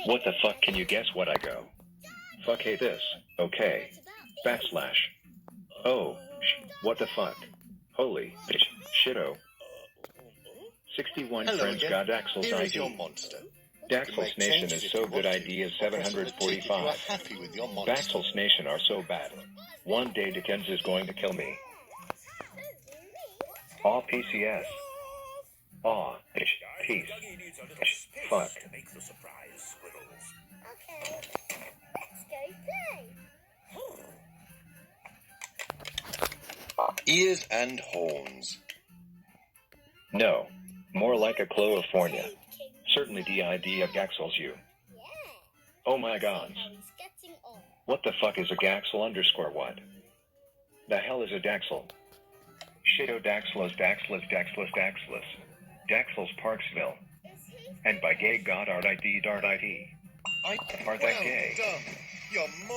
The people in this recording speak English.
What the fuck, can you guess what I go? Fuck, hey this, okay. Backslash. Oh, what the fuck? Holy shitto. 61 Hello friends again. got Daxel's Here is ID. your monster. Daxel's Nation is so good, idea 745. You are happy with your monster. Daxel's Nation are so bad. One day Dickens is going to kill me. Aw, PCS. Aw, peace. Fuck. Okay, let's go play. Ears and horns. No. More like a California. Certainly the idea of Gaxel's you. Oh my god. What the fuck is a Gaxel underscore what? The hell is a Daxel? Shitto Daxlos Daxless Daxless Daxless. Daxel's Parksville. And by gay god art ID dart ID. Art that gay. Well done. Your monster.